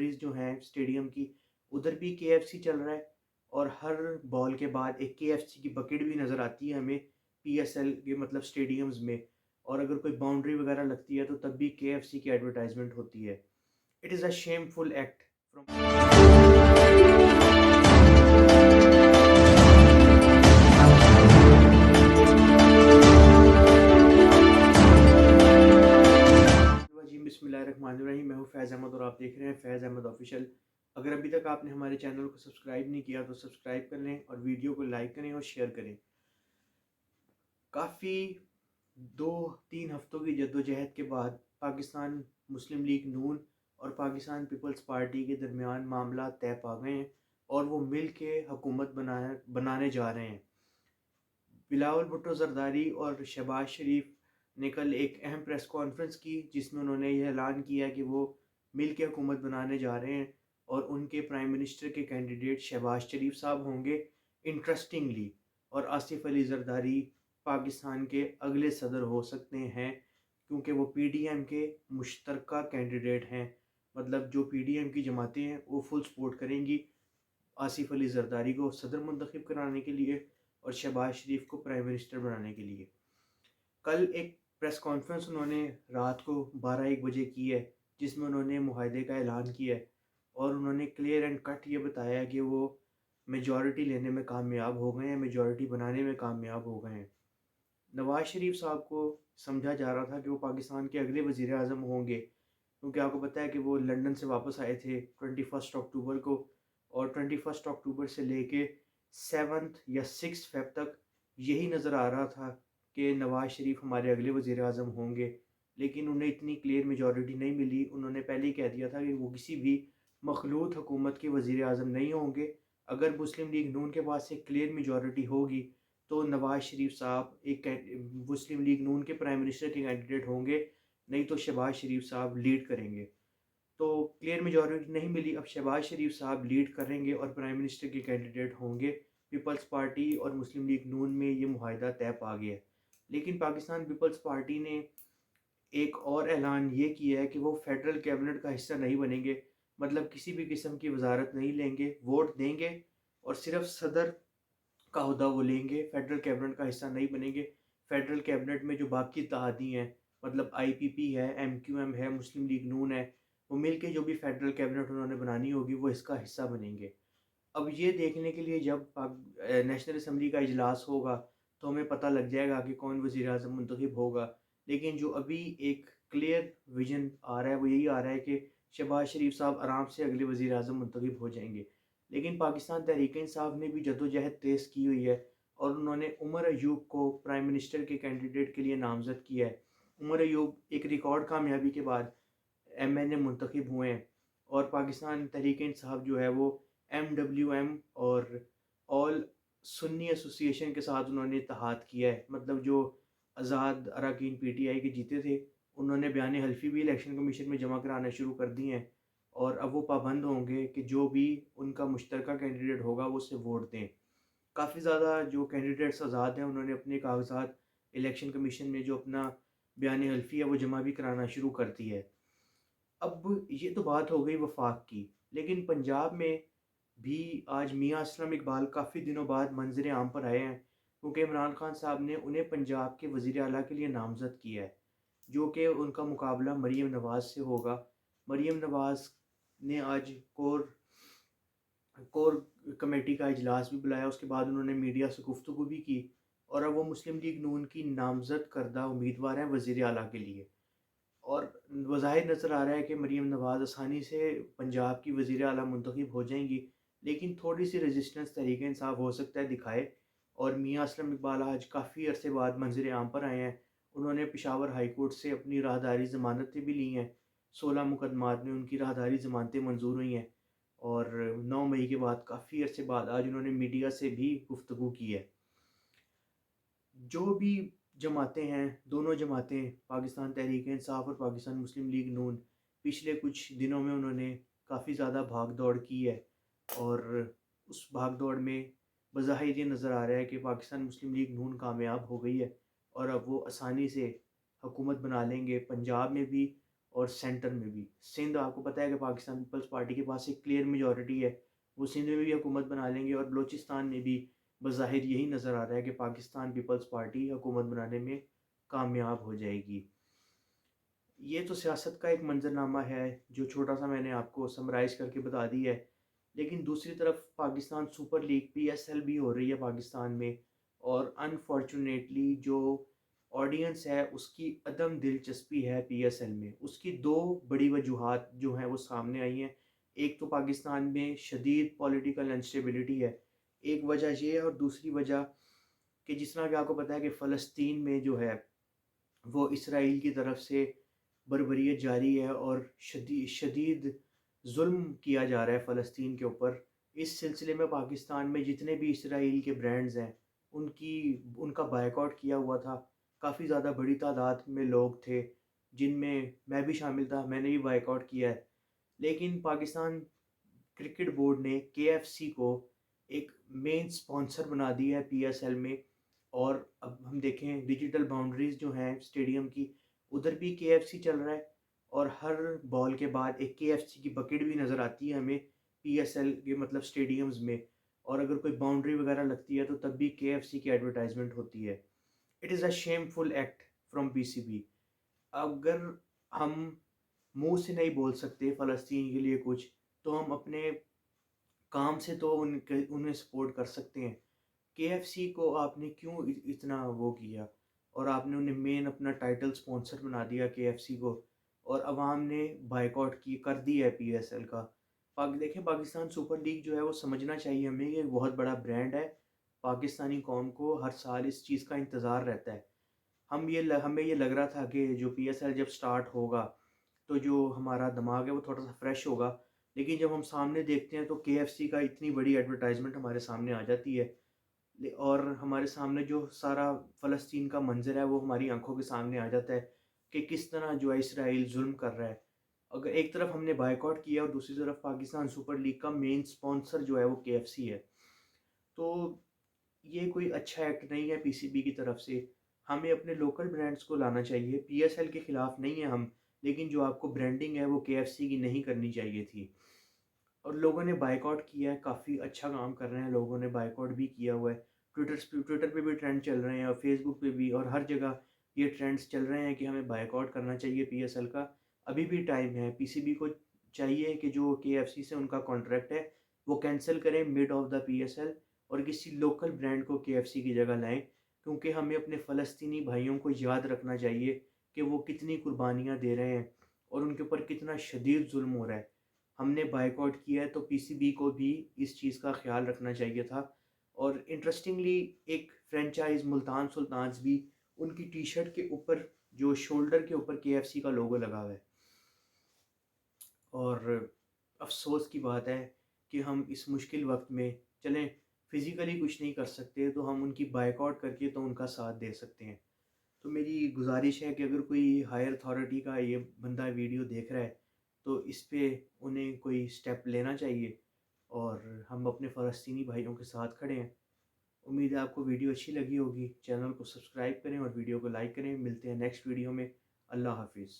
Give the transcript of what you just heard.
Boundaries جو ہیں stadium کی ادھر بھی KFC چل رہا ہے، اور ہر بال کے بعد ایک KFC کی بکٹ بھی نظر آتی ہے ہمیں PSL کے مطلب اسٹیڈیمز میں، اور اگر کوئی باؤنڈری وغیرہ لگتی ہے تو تب بھی KFC کی ایڈورٹائزمنٹ ہوتی ہے. It is a shameful act جی. بسم اللہ الرحمن الرحیم. میں ہوں فیض احمد اور آپ دیکھ رہے ہیں فیض احمد آفیشیل. اگر ابھی تک آپ نے ہمارے چینل کو سبسکرائب نہیں کیا تو سبسکرائب کر لیں اور ویڈیو کو لائک کریں اور شیئر کریں. کافی 2-3 ہفتوں کی جدوجہد کے بعد پاکستان مسلم لیگ نون اور پاکستان پیپلز پارٹی کے درمیان معاملات طے پا گئے ہیں اور وہ مل کے حکومت بنانے جا رہے ہیں. بلاول بھٹو زرداری اور شہباز شریف نے کل ایک اہم پریس کانفرنس کی جس میں انہوں نے یہ اعلان کیا کہ وہ مل کے حکومت بنانے جا رہے ہیں اور ان کے پرائم منسٹر کے کینڈیڈیٹ شہباز شریف صاحب ہوں گے انٹرسٹنگلی، اور آصف علی زرداری پاکستان کے اگلے صدر ہو سکتے ہیں کیونکہ وہ PDM کے مشترکہ کینڈیڈیٹ ہیں. مطلب جو PDM کی جماعتیں ہیں وہ فل سپورٹ کریں گی آصف علی زرداری کو صدر منتخب کرانے کے لیے اور شہباز شریف کو پرائم منسٹر بنانے کے لیے. کل ایک پریس کانفرنس انہوں نے رات کو 12-1 بجے کی ہے جس میں انہوں نے معاہدے کا اعلان کیا ہے اور انہوں نے کلیئر اینڈ کٹ یہ بتایا کہ وہ میجورٹی لینے میں کامیاب ہو گئے ہیں، میجورٹی بنانے میں کامیاب ہو گئے ہیں. نواز شریف صاحب کو سمجھا جا رہا تھا کہ وہ پاکستان کے اگلے وزیر اعظم ہوں گے کیونکہ آپ کو پتہ ہے کہ وہ لندن سے واپس آئے تھے 21 اکتوبر کو، اور 21 اکتوبر سے لے کے 7 یا 6 فیب تک یہی نظر آ رہا تھا کہ نواز شریف ہمارے اگلے وزیر اعظم ہوں گے، لیکن انہیں اتنی کلیئر میجورٹی نہیں ملی. انہوں نے پہلے ہی کہہ دیا تھا کہ وہ کسی بھی مخلوط حکومت کے وزیر اعظم نہیں ہوں گے. اگر مسلم لیگ نون کے پاس ایک کلیئر میجورٹی ہوگی تو نواز شریف صاحب ایک مسلم لیگ نون کے پرائم منسٹر کے کینڈیڈیٹ ہوں گے، نہیں تو شہباز شریف صاحب لیڈ کریں گے. تو کلیئر میجورٹی نہیں ملی، اب شہباز شریف صاحب لیڈ کریں گے اور پرائم منسٹر کے کینڈیڈیٹ ہوں گے. پیپلز پارٹی اور مسلم لیگ نون میں یہ معاہدہ طے پا گیا ہے. لیکن پاکستان پیپلز پارٹی نے ایک اور اعلان یہ کیا ہے کہ وہ فیڈرل کیبنٹ کا حصہ نہیں بنیں گے، مطلب کسی بھی قسم کی وزارت نہیں لیں گے، ووٹ دیں گے اور صرف صدر کا عہدہ وہ لیں گے، فیڈرل کیبنٹ کا حصہ نہیں بنیں گے. فیڈرل کیبنٹ میں جو باقی اتحادی ہیں مطلب IPP ہے، MQM ہے، مسلم لیگ نون ہے، وہ مل کے جو بھی فیڈرل کیبنٹ انہوں نے بنانی ہوگی وہ اس کا حصہ بنیں گے. اب یہ دیکھنے کے لیے جب نیشنل اسمبلی کا اجلاس ہوگا تو ہمیں پتہ لگ جائے گا کہ کون وزیر اعظم منتخب ہوگا. لیکن جو ابھی ایک کلیئر ویژن آ رہا ہے وہ یہی آ رہا ہے کہ شہباز شریف صاحب آرام سے اگلے وزیر اعظم منتخب ہو جائیں گے. لیکن پاکستان تحریک انصاف نے بھی جدوجہد تیز کی ہوئی ہے اور انہوں نے عمر ایوب کو پرائم منسٹر کے کینڈیڈیٹ کے لیے نامزد کیا ہے. عمر ایوب ایک ریکارڈ کامیابی کے بعد MNA منتخب ہوئے ہیں اور پاکستان تحریک انصاف جو ہے وہ MWM اور آل سنی ایسوسی ایشن کے ساتھ انہوں نے اتحاد کیا ہے. مطلب جو آزاد اراکین PTI کے جیتے تھے انہوں نے بیان حلفی بھی الیکشن کمیشن میں جمع کرانا شروع کر دی ہیں اور اب وہ پابند ہوں گے کہ جو بھی ان کا مشترکہ کینڈیڈیٹ ہوگا وہ اسے ووٹ دیں. کافی زیادہ جو کینڈیڈیٹس آزاد ہیں انہوں نے اپنے کاغذات الیکشن کمیشن میں جو اپنا بیان حلفی ہے وہ جمع بھی کرانا شروع کر دی ہے. اب یہ تو بات ہو گئی وفاق کی، لیکن پنجاب میں بھی آج میاں اسلم اقبال کافی دنوں بعد منظر عام پر آئے ہیں کیونکہ عمران خان صاحب نے انہیں پنجاب کے وزیر اعلیٰ کے لیے نامزد کیا ہے جو کہ ان کا مقابلہ مریم نواز سے ہوگا. مریم نواز نے آج کور کمیٹی کا اجلاس بھی بلایا، اس کے بعد انہوں نے میڈیا سے گفتگو بھی کی اور اب وہ مسلم لیگ نون کی نامزد کردہ امیدوار ہیں وزیر اعلیٰ کے لیے. اور بظاہر نظر آ رہا ہے کہ مریم نواز آسانی سے پنجاب کی وزیر اعلیٰ منتخب ہو جائیں گی، لیکن تھوڑی سی ریزسٹنس تحریک انصاف ہو سکتا ہے دکھائے. اور میاں اسلم اقبال آج کافی عرصے بعد منظر عام پر آئے ہیں. انہوں نے پشاور ہائی کورٹ سے اپنی راہداری ضمانتیں بھی لی ہیں، 16 مقدمات میں ان کی راہداری ضمانتیں منظور ہوئی ہیں اور 9 مئی کے بعد کافی عرصے بعد آج انہوں نے میڈیا سے بھی گفتگو کی ہے. جو بھی جماعتیں ہیں، دونوں جماعتیں پاکستان تحریک انصاف اور پاکستان مسلم لیگ نون پچھلے کچھ دنوں میں انہوں نے کافی زیادہ بھاگ دوڑ کی ہے اور اس بھاگ دوڑ میں بظاہر یہ نظر آ رہا ہے کہ پاکستان مسلم لیگ نون کامیاب ہو گئی ہے اور اب وہ آسانی سے حکومت بنا لیں گے پنجاب میں بھی اور سینٹر میں بھی. سندھ آپ کو پتہ ہے کہ پاکستان پیپلز پارٹی کے پاس ایک کلیئر میجورٹی ہے، وہ سندھ میں بھی حکومت بنا لیں گے، اور بلوچستان میں بھی بظاہر یہی نظر آ رہا ہے کہ پاکستان پیپلز پارٹی حکومت بنانے میں کامیاب ہو جائے گی. یہ تو سیاست کا ایک منظرنامہ ہے جو چھوٹا سا میں نے آپ کو سمرائز کر کے بتا دی ہے. لیکن دوسری طرف پاکستان سپر لیگ PSL بھی ہو رہی ہے پاکستان میں، اور انفارچونیٹلی جو آڈینس ہے اس کی عدم دلچسپی ہے PSL میں. اس کی دو بڑی وجوہات جو ہیں وہ سامنے آئی ہیں. ایک تو پاکستان میں شدید پولیٹیکل انسٹیبلٹی ہے، ایک وجہ یہ ہے، اور دوسری وجہ کہ جس طرح کہ آپ کو پتہ ہے کہ فلسطین میں جو ہے وہ اسرائیل کی طرف سے بربریت جاری ہے، اور شدید ظلم کیا جا رہا ہے فلسطین کے اوپر. اس سلسلے میں پاکستان میں جتنے بھی اسرائیل کے برانڈز ہیں ان کا بائیکاٹ کیا ہوا تھا. کافی زیادہ بڑی تعداد میں لوگ تھے جن میں بھی شامل تھا، میں نے بھی بائیکاٹ کیا ہے. لیکن پاکستان کرکٹ بورڈ نے KFC کو ایک مین سپانسر بنا دیا ہے PSL میں. اور اب ہم دیکھیں ڈیجیٹل باؤنڈریز جو ہیں اسٹیڈیم کی، ادھر بھی KFC چل رہا ہے، اور ہر بال کے بعد ایک KFC کی بکٹ بھی نظر آتی ہے ہمیں PSL کے مطلب اسٹیڈیمز میں. اور اگر کوئی باؤنڈری وغیرہ لگتی ہے تو تب بھی KFC کی ایڈورٹائزمنٹ ہوتی ہے. It is a shameful act from PCB. اگر ہم منہ سے نہیں بول سکتے فلسطین کے لیے کچھ، تو ہم اپنے کام سے تو انہیں سپورٹ کر سکتے ہیں. KFC کو آپ نے کیوں اتنا وہ کیا، اور آپ نے انہیں مین اپنا ٹائٹل سپانسر بنا دیا KFC کو، اور عوام نے بائیکاٹ کر دی ہے PSL کا. دیکھیں پاکستان سپر لیگ جو ہے وہ سمجھنا چاہیے ہمیں کہ ایک بہت بڑا برانڈ ہے. پاکستانی قوم کو ہر سال اس چیز کا انتظار رہتا ہے. ہمیں یہ لگ رہا تھا کہ جو PSL جب سٹارٹ ہوگا تو جو ہمارا دماغ ہے وہ تھوڑا سا فریش ہوگا، لیکن جب ہم سامنے دیکھتے ہیں تو KFC کا اتنی بڑی ایڈورٹائزمنٹ ہمارے سامنے آ جاتی ہے، اور ہمارے سامنے جو سارا فلسطین کا منظر ہے وہ ہماری آنکھوں کے سامنے آ جاتا ہے کہ کس طرح جو ہے اسرائیل ظلم کر رہا ہے. اگر ایک طرف ہم نے بائیکاٹ کیا اور دوسری طرف پاکستان سپر لیگ کا مین سپانسر جو ہے وہ KFC ہے، تو یہ کوئی اچھا ایکٹ نہیں ہے PCB کی طرف سے. ہمیں اپنے لوکل برانڈز کو لانا چاہیے. PSL کے خلاف نہیں ہیں ہم، لیکن جو آپ کو برانڈنگ ہے وہ KFC کی نہیں کرنی چاہیے تھی. اور لوگوں نے بائیکاٹ کیا ہے، کافی اچھا کام کر رہے ہیں، لوگوں نے بائیکاٹ بھی کیا ہوا ہے. ٹویٹر پہ بھی ٹرینڈ چل رہے ہیں، اور فیس بک پہ بھی، اور ہر جگہ یہ ٹرینڈز چل رہے ہیں کہ ہمیں بائیکاٹ کرنا چاہیے PSL کا. ابھی بھی ٹائم ہے. PCB کو چاہیے کہ جو KFC سے ان کا کانٹریکٹ ہے وہ کینسل کریں مڈ آف دا PSL، اور کسی لوکل برانڈ کو KFC کی جگہ لائیں. کیونکہ ہمیں اپنے فلسطینی بھائیوں کو یاد رکھنا چاہیے کہ وہ کتنی قربانیاں دے رہے ہیں اور ان کے اوپر کتنا شدید ظلم ہو رہا ہے. ہم نے بائیکاٹ کیا ہے تو PCB کو بھی اس چیز کا خیال رکھنا چاہیے تھا. اور انٹرسٹنگلی ایک فرینچائز ملتان سلطانز بھی ان کی ٹی شرٹ کے اوپر جو شولڈر کے اوپر KFC کا لوگو لگا ہوا ہے. اور افسوس کی بات ہے کہ ہم اس مشکل وقت میں چلیں فزیکلی کچھ نہیں کر سکتے تو ہم ان کی بائیکاٹ کر کے تو ان کا ساتھ دے سکتے ہیں. تو میری گزارش ہے کہ اگر کوئی ہائر اتھارٹی کا یہ بندہ ویڈیو دیکھ رہا ہے تو اس پہ انہیں کوئی سٹیپ لینا چاہیے، اور ہم اپنے فلسطینی بھائیوں کے ساتھ کھڑے ہیں. امید ہے آپ کو ویڈیو اچھی لگی ہوگی. چینل کو سبسکرائب کریں اور ویڈیو کو لائک کریں. ملتے ہیں نیکسٹ ویڈیو میں. اللہ حافظ.